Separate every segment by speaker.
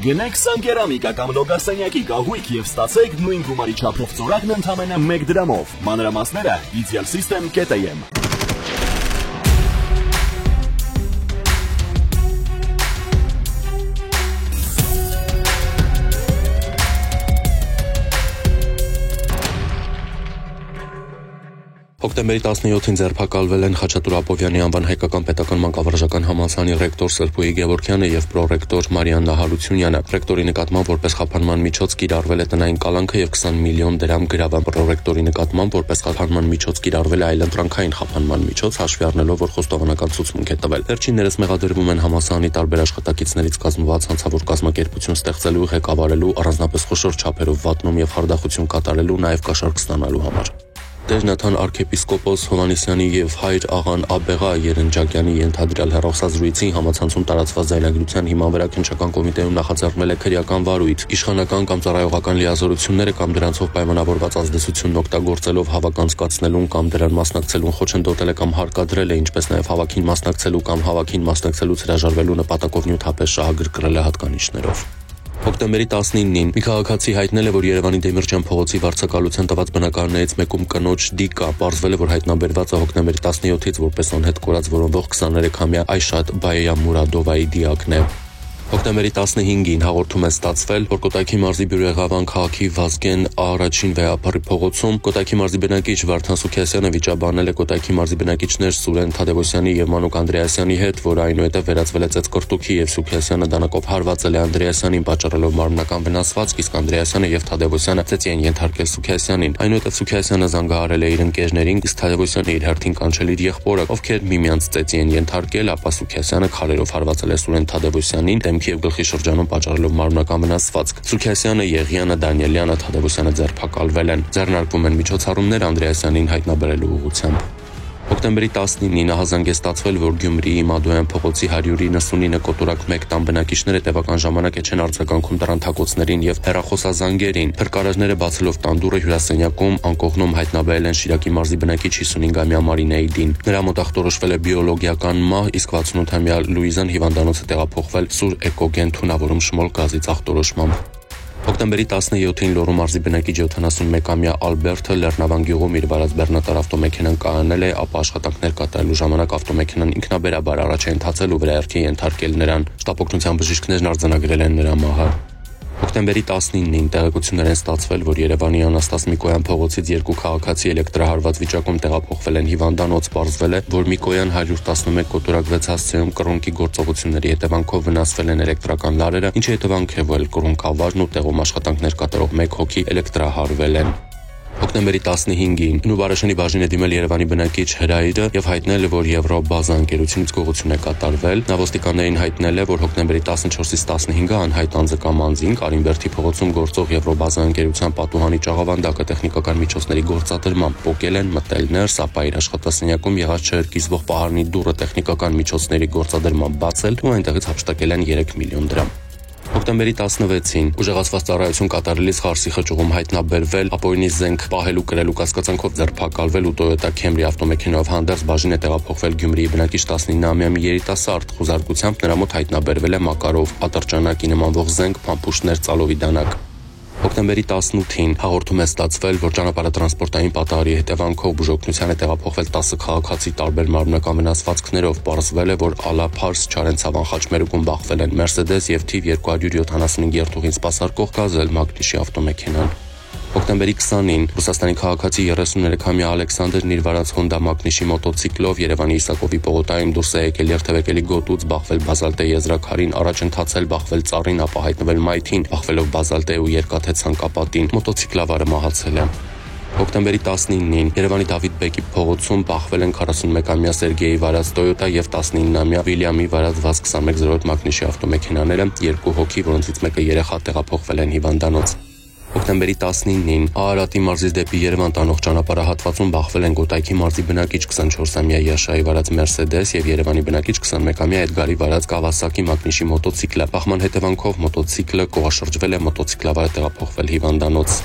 Speaker 1: Գնեք Սանկերամիկա կամ լոգարսենյակի կահույք եւ ստացեք նույն գումարի չափով ծորակն ընդամենը 1 դրամով։ Մանրամասները idealsystem.am
Speaker 2: Հոկտեմբերի 17-ին ձերբակալվել են Խաչատուր Ապովյանի անվան հայկական պետական մանկավարժական համալսարանի ռեկտոր Սրփուհի Գևորգյանը եւ պրոռեկտոր Մարիաննա Հարությունյանը։ Ռեկտորի նկատմամբ որպես խափանման միջոց կիրառվել է տնային կալանքը եւ 20 միլիոն դրամ գրավը։ Պրոռեկտորի նկատմամբ որպես խափանման միջոց կիրառվել է այլընտրանքային խափանման միջոց, հաշվի առնելով, որ խոստովանական ցուցմունք է տվել։ Վերջիններս մեղադրվում են համալսարանի տարբեր աշխատակիցներից կազմված հանցավոր կազմակերպություն ստեղծելու, ղեկավարելու, առանձնապես խոշոր չափերով վատնում եւ խարդախություն կատարելու, նաեւ կաշառք ստանալու համար։ Տեր Նաթան arczepiskopos Հովանեսյանի եւ հայր աղան Աբեղա Երնջակյանի ենթադրյալ հեռախոսազրույցի համացանցում տարածված զայնագրության հիման վրա քննչական կոմիտեում նախաձեռնել է քրեական վարույթ, իշխանական կամ ծառայողական լիազորությունները կամ դրանցով պայմանավորված ազդեցությունն օգտագործելով հավաքանցկացնելուն կամ դրան մասնակցելուն խոչընդոտել է կամ հարկադրել է, ինչպես նաեւ հավաքին մասնակցելու կամ հավաքին մասնակցելուց հրաժարվելու նպատակով նյութապես շահագրգռել է հատկանիշներով։ Հոկտեմբերի 19-ին մի քաղաքացի հայտնել է, որ Երևանի Դեմիրճյան փողոցի վարձակալության տված բնակարաններից մեկում կնոջ դիկա պարզվել է, որ հայտնաբերված է հոկտեմբերի 17-ից որպես անհետ կորած որոնվող 23-ամյա Այշատ Բայամուրադովայի դիակն է։ Հոկտեմբերի 15-ին հաղորդում է ստացվել, որ Կոտայքի մարզի Բյուրեղավան քաղաքի Վազգեն առաջին վեհապարի փողոցում Կոտայքի մարզի բնակիչ Վարդան Սուքիասյանը վիճաբանել է Կոտայքի մարզի բնակիչներ Սուրեն Թադևոսյանի եւ Մանուկ Անդրեասյանի հետ, որը այնուհետև վերածվել է ծեծկրտուքի եւ Սուքիասյանը դանակով հարվածել է Անդրեասյանին, պատճառելով մարմնական վնասվածք, իսկ Անդրեասյանը եւ Թադևոսյանը ծեծի են ենթարկել Սուքիասյանին։ Այնուհետև Սուքիասյանը զանգահարել է իր ընկերներին, իսկ Թադևոսյանը իր հերթին կանչել իր եղբորը, ովքեր միմյանց ծեծի են ենթարկել, ապա Սուքիասյանը քարերով հարվածել է Սուրեն Թադևոսյանին, եւ գլխի շրջանում պատճառելով մարմնական վնասվածք։ Սուքիասյանը, Եղյանը, Դանիելյանը, Թադևոսյանը ձերբակալվել են։ Ձեռնարկվում են միջոցառումներ Անդրեասյանին հայտնաբերելու ուղղությամբ։ Հոկտեմբերի 19-ին ահազանգ է ստացվել, որ Գյումրիի Մադոյան փողոցի 199 կոտորակ 1 տան բնակիչները տևական ժամանակ չեն արձագանքում տրանթակոցներին եւ հեռախոսազանգերին։ Փրկարարները բացելով տան դուռը հյուրասենյակում անկողնում հայտնաբերել են Շիրակի մարզի բնակիչ 55-ամյա Մարինեիդին։ Նրա մոտ ախտորոշվել է բիոլոգիական մահ, իսկ 68-ամյա Լուիզան հիվանդանոցը տեղափոխվել Սուր Էկոգեն թունավորում շմոլ գազից ախտորոշմամբ։ Հոկտեմբերի 17-ին Լոռու մարզի բնակիչ 71-ամյա Ալբերտը Լեռնավան գյուղում իր վարած բեռնատար ավտոմեքենան կայանել է, ապա աշխատանքներ կատարելու ժամանակ ավտոմեքենան ինքնաբերաբար առաջ է ընթացել ու վերահերթի ենթարկել նրան։ Շտապօգնության բժիշկներն արձանագրել են նրա մահը։ Հոկտեմբերի 19-ին տեղեկություններ են ստացվել, որ Երևանի Անաստաս Միկոյան փողոցից 2 քաղաքացի էլեկտրահարված վիճակում տեղափոխվել են հիվանդանոց, պարզվել է, որ Միկոյան 111 կոտորակ 6 հասցեում կռունկի գործողությունների հետևանքով վնասվել են էլեկտրական լարերը, ինչի հետևանքով էլ կռունկավարն ու տեղում աշխատանքներ կատարող 1 հոգի էլեկտրահարվել են։ Հոկտեմբերի 15-ին Նուբարաշենի բաժին է դիմել Երևանի բնակիչ Հրայրը եւ հայտնել է, որ Եվրոբազա ընկերությունից գողություն է կատարվել։ Նա ոստիկաններին հայտնել է, որ հոկտեմբերի 14-ից 15-ը անհայտ անձը կամ անձին Կարինբերդի փողոցում գործող Եվրոբազա ընկերության պատուհանի ճաղավանդակը տեխնիկական միջոցների գործադրմամբ փոկել են, մտել ներս, ապա իր աշխատասենյակում եղած չհրկիզվող պահարանի դուռը տեխնիկական միջոցների գործադրմամբ բացել ու այնտեղից հափշտակել են 3 միլիոն դրամ։ Հոկտեմբերի 16-ին ուժեղացված ծառայություն կատարելիս Խարսի խճուղում հայտնաբերվել, ապօրինի զենք պահելու կրելու կասկածանքով ձերբակալվել ու Toyota Camry ավտոմեքենայով հանդերձ բաժին է տեղափոխվել Գյումրիի բնակիչ 19-ամյա մի երիտասարդ։ Խուզարկությամբ նրա մոտ հայտնաբերվել է մակարով ատրճանակի նմանվող զենք, փամփուշտներ, ծալովի դանակ։ Հոկտեմբերի 18-ին հաղորդում է ստացվել, որ ճանապարհատրանսպորտային պատահարի հետևանքով բուժօգնության է տեղափոխվել 10 քաղաքացի տարբեր մարմնական վնասվածքներով։ Պարզվել է, որ Ալա Փարս Չարենցավան խաչմերուկում բախվել են Mercedes եւ թիվ 275 երթուղին սպասարկող Գազել Մագնիշի ավտոմեքենան։ Հոկտեմբերի 20-ին Ռուսաստանի քաղաքացի 33-ամյա Ալեքսանդրն իր վարած Honda Մագնիշի մոտոցիկլով Երևանի Իսակովի պողոտայում դուրս է եկել երթևեկելի գոտուց, բախվել բազալտե եզրաքարին, առաջ ընթացել, բախվել ծառին, ապա հայտնվել մայթին, բախվելով բազալտե ու երկաթե ցանկապատին, մոտոցիկլավարը մահացել է։ Հոկտեմբերի 19-ին Երևանի Դավիթ Բեկի փողոցում բախվել են 41-ամյա Սերգեյի վարած Toyota եւ 19-ամյա Վիլյամի վարած VAZ-2108 Մագնիշի ավտոմեքենաները, 2 հոգի, որոնցից մեկը երեխա, տեղափոխվել են հիվանդանոց։ Հոկտեմբերի 19-ին Արարատի մարզից դեպի Երևան տանող ճանապարհահատվածում բախվել են Կոտայքի մարզի բնակիչ 24-ամյա Յաշայի վարած Mercedes եւ Երևանի բնակիչ 21-ամյա Էդգարի վարած Կավասակի Մագնիշի մոտոցիկլը։ Բախման հետևանքով մոտոցիկլը կողաշրջվել է, մոտոցիկլավարը տեղափոխվել հիվանդանոց։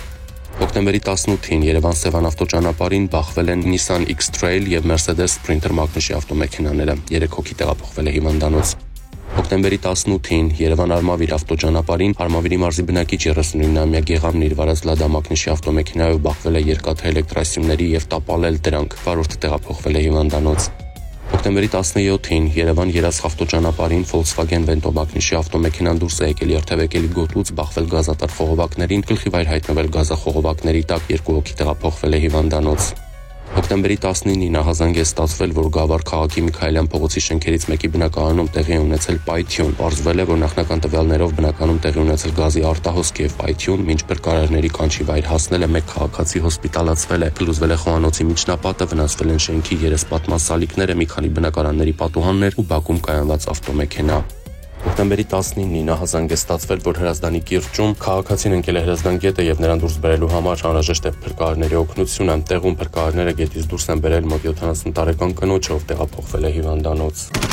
Speaker 2: Հոկտեմբերի 18-ին Երևան-Սևան ավտոճանապարհին բախվել են Nissan X-Trail եւ Mercedes Sprinter Մագնիշի ավտոմեքենաները։ 3 հոգի տեղափոխվել է հիվանդանոց։ Հոկտեմբերի 18-ին Երևան Արմավիր ավտոճանապարհին Արմավիրի մարզի բնակիչ 39-ամյա Գեղամ Նիրվարազ Լադա Մակնիշի ավտոմեքենայով բախվել է երկաթե էլեկտրասյունների եւ տապալել դրանք։ Վարորդը տեղափոխվել է հիվանդանոց։ Հոկտեմբերի 17-ին Երևան Երասխ ավտոճանապարհին Volkswagen Vento Մակնիշի ավտոմեքենան դուրս է եկել երթևեկելի գոտուց, բախվել գազատար խողովակներին, գլխի վայր հայտնվել գազախողովակների տակ, 2 հոգի տեղափոխվել է հիվանդանոց։ Հոկտեմբերի 19-ին ահազանգ է ստացվել, որ Գավառ քաղաքի Միքայելյան փողոցի շենքերից մեկի բնակարանում տեղի է ունեցել պայթյուն։ Պարզվել է, որ նախնական տվյալներով բնականում տեղի ունեցել գազի արտահոսք եւ պայթյուն, մինչ փրկարարների կանչի վայր հասնել է մեկ քաղաքացի հոսպիտալացվել է։ Փլուզվել է խոհանոցի միջնապատը, վնասվել են շենքի երեսպատման սալիկները, մի քանի բնակարանների պատուհաններ ու բակում կայանված ավտոմեքենա։ Հոկտեմբերի 19-ին ահազանգ է ստացվել, որ Հրազդանի կիրճում քաղաքացին ընկել է Հրազդան գետը եւ նրան դուրս բերելու համար անհրաժեշտ է փրկարարների օգնությունը։ Տեղում փրկարարները գետից դուրս են բերել մոտ 70 տարեկան կնոջ, ով տեղափոխվել է հիվանդանոց։